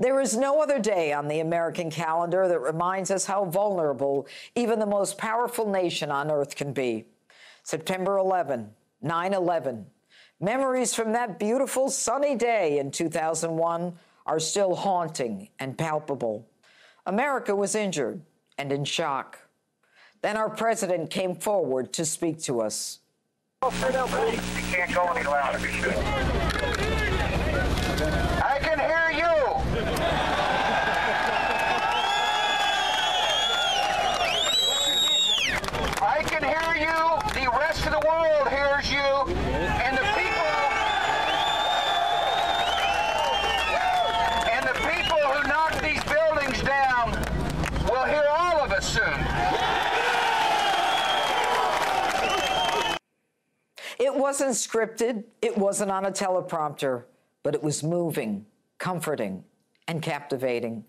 There is no other day on the American calendar that reminds us how vulnerable even the most powerful nation on earth can be. September 11, 9/11. Memories from that beautiful sunny day in 2001 are still haunting and palpable. America was injured and in shock. Then our president came forward to speak to us. You can't go any louder. I can hear you. I can hear you. The rest of the world hears you. And the people who knock these buildings down will hear all of us soon. It wasn't scripted, it wasn't on a teleprompter, but it was moving, comforting, and captivating.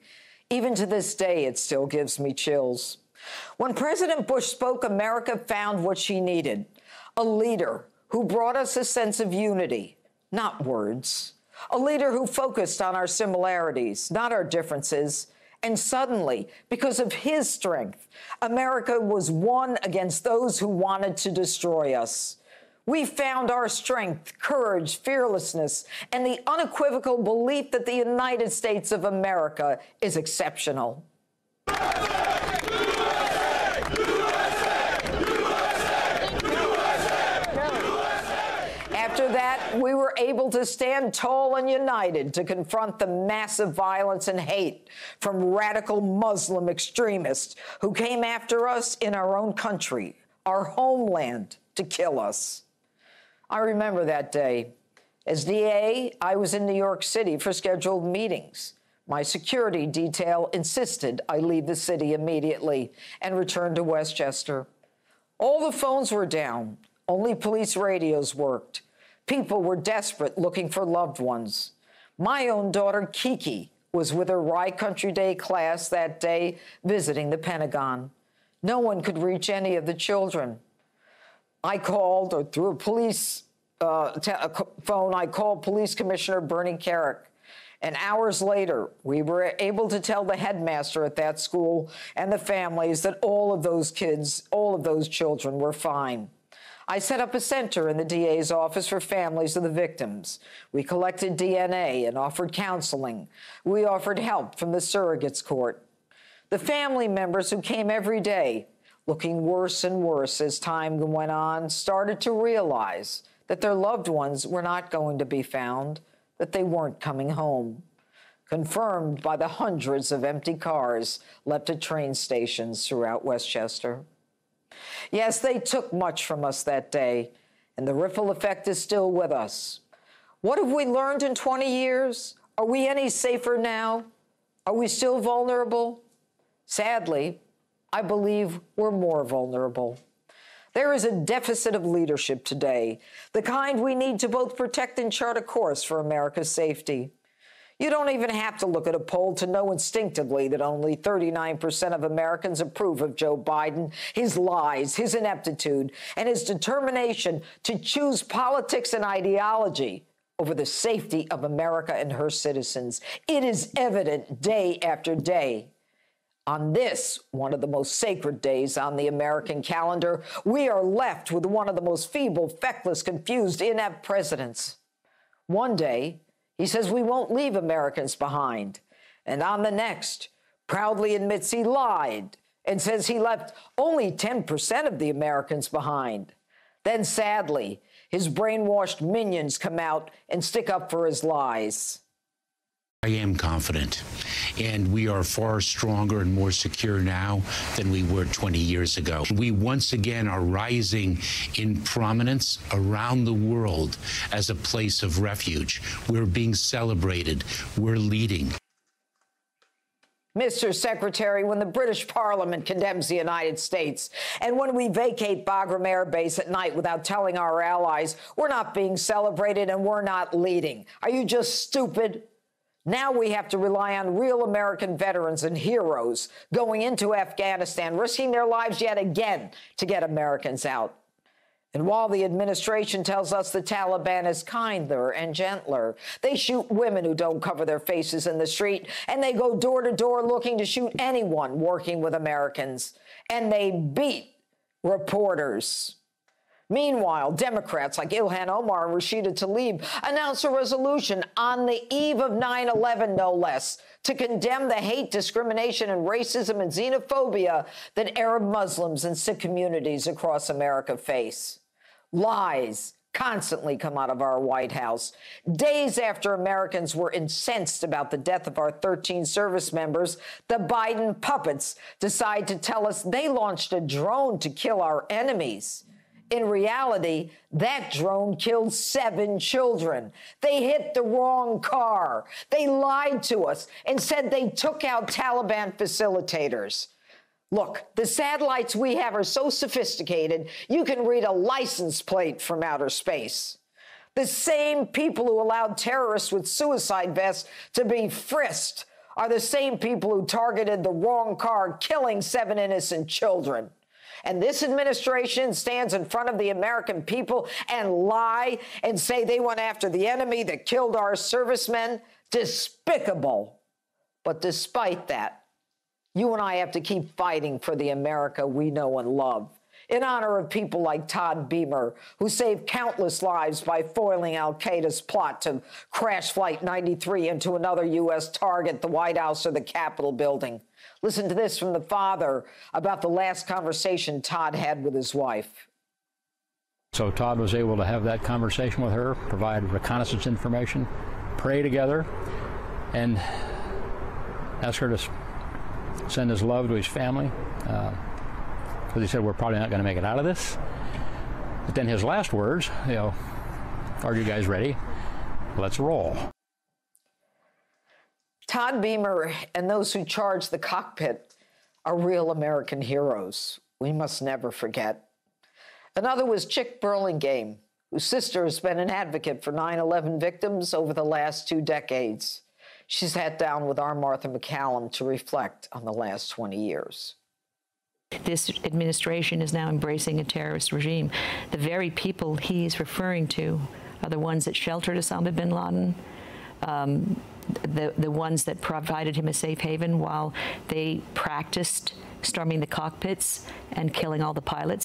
Even to this day, it still gives me chills. When President Bush spoke, America found what she needed: a leader who brought us a sense of unity, not words. A leader who focused on our similarities, not our differences. And suddenly, because of his strength, America was one against those who wanted to destroy us. We found our strength, courage, fearlessness, and the unequivocal belief that the United States of America is exceptional. After that, we were able to stand tall and united to confront the massive violence and hate from radical Muslim extremists who came after us in our own country, our homeland, to kill us. I remember that day. As DA, I was in New York City for scheduled meetings. My security detail insisted I leave the city immediately and return to Westchester. All the phones were down. Only police radios worked. People were desperate, looking for loved ones. My own daughter, Kiki, was with her Rye Country Day class that day, visiting the Pentagon. No one could reach any of the children. I called, or through a police phone, I called Police Commissioner Bernie Kerik. And hours later, we were able to tell the headmaster at that school and the families that all of those kids, all of those children were fine. I set up a center in the DA's office for families of the victims. We collected DNA and offered counseling. We offered help from the surrogates court. The family members who came every day, looking worse and worse as time went on, started to realize that their loved ones were not going to be found, that they weren't coming home, confirmed by the hundreds of empty cars left at train stations throughout Westchester. Yes, they took much from us that day, and the ripple effect is still with us. What have we learned in 20 years? Are we any safer now? Are we still vulnerable? Sadly, I believe we're more vulnerable. There is a deficit of leadership today, the kind we need to both protect and chart a course for America's safety. You don't even have to look at a poll to know instinctively that only 39% of Americans approve of Joe Biden, his lies, his ineptitude, and his determination to choose politics and ideology over the safety of America and her citizens. It is evident day after day. On this, one of the most sacred days on the American calendar, we are left with one of the most feeble, feckless, confused, inept presidents. One day, he says we won't leave Americans behind. And on the next, proudly admits he lied and says he left only 10% of the Americans behind. Then, sadly, his brainwashed minions come out and stick up for his lies. I am confident, and we are far stronger and more secure now than we were 20 years ago. We once again are rising in prominence around the world as a place of refuge. We're being celebrated. We're leading. Mr. Secretary, when the British Parliament condemns the United States, and when we vacate Bagram Air Base at night without telling our allies, we're not being celebrated and we're not leading. Are you just stupid? Now we have to rely on real American veterans and heroes going into Afghanistan, risking their lives yet again to get Americans out. And while the administration tells us the Taliban is kinder and gentler, they shoot women who don't cover their faces in the street, and they go door to door looking to shoot anyone working with Americans. And they beat reporters. Meanwhile, Democrats like Ilhan Omar and Rashida Tlaib announced a resolution on the eve of 9/11, no less, to condemn the hate, discrimination, and racism and xenophobia that Arab Muslims and Sikh communities across America face. Lies constantly come out of our White House. Days after Americans were incensed about the death of our 13 service members, the Biden puppets decide to tell us they launched a drone to kill our enemies. In reality, that drone killed 7 children. They hit the wrong car. They lied to us and said they took out Taliban facilitators. Look, the satellites we have are so sophisticated, you can read a license plate from outer space. The same people who allowed terrorists with suicide vests to be frisked are the same people who targeted the wrong car, killing 7 innocent children. And this administration stands in front of the American people and lie and say they went after the enemy that killed our servicemen. Despicable. But despite that, you and I have to keep fighting for the America we know and love, in honor of people like Todd Beamer, who saved countless lives by foiling al-Qaeda's plot to crash Flight 93 into another U.S. target, the White House or the Capitol building. Listen to this from the father about the last conversation Todd had with his wife. So Todd was able to have that conversation with her, provide reconnaissance information, pray together, and ask her to send his love to his family, because he said, we're probably not going to make it out of this. But then his last words, are you guys ready? Let's roll. Todd Beamer and those who charge the cockpit are real American heroes. We must never forget. Another was Chick Burlingame, whose sister has been an advocate for 9/11 victims over the last 2 decades. She sat down with our Martha McCallum to reflect on the last 20 years. This administration is now embracing a terrorist regime. The very people he's referring to are the ones that sheltered Osama bin Laden, the ones that provided him a safe haven while they practiced storming the cockpits and killing all the pilots.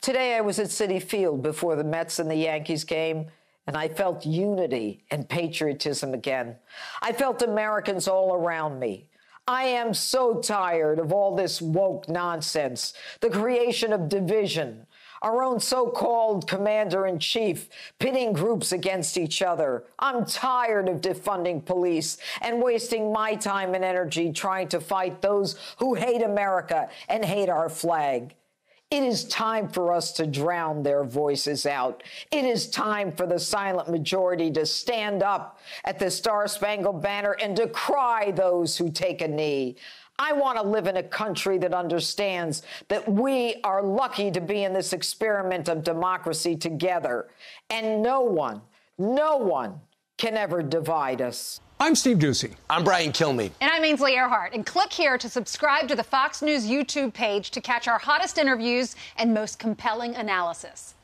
Today I was at Citi Field before the Mets and the Yankees game, and I felt unity and patriotism again. I felt Americans all around me. I am so tired of all this woke nonsense, the creation of division, our own so-called commander-in-chief pitting groups against each other. I'm tired of defunding police and wasting my time and energy trying to fight those who hate America and hate our flag. It is time for us to drown their voices out. It is time for the silent majority to stand up at the Star-Spangled Banner and decry those who take a knee. I want to live in a country that understands that we are lucky to be in this experiment of democracy together, and no one can ever divide us. I'm Steve Ducey. I'm Brian Kilmeade. And I'm Ainsley Earhart. And click here to subscribe to the Fox News YouTube page to catch our hottest interviews and most compelling analysis.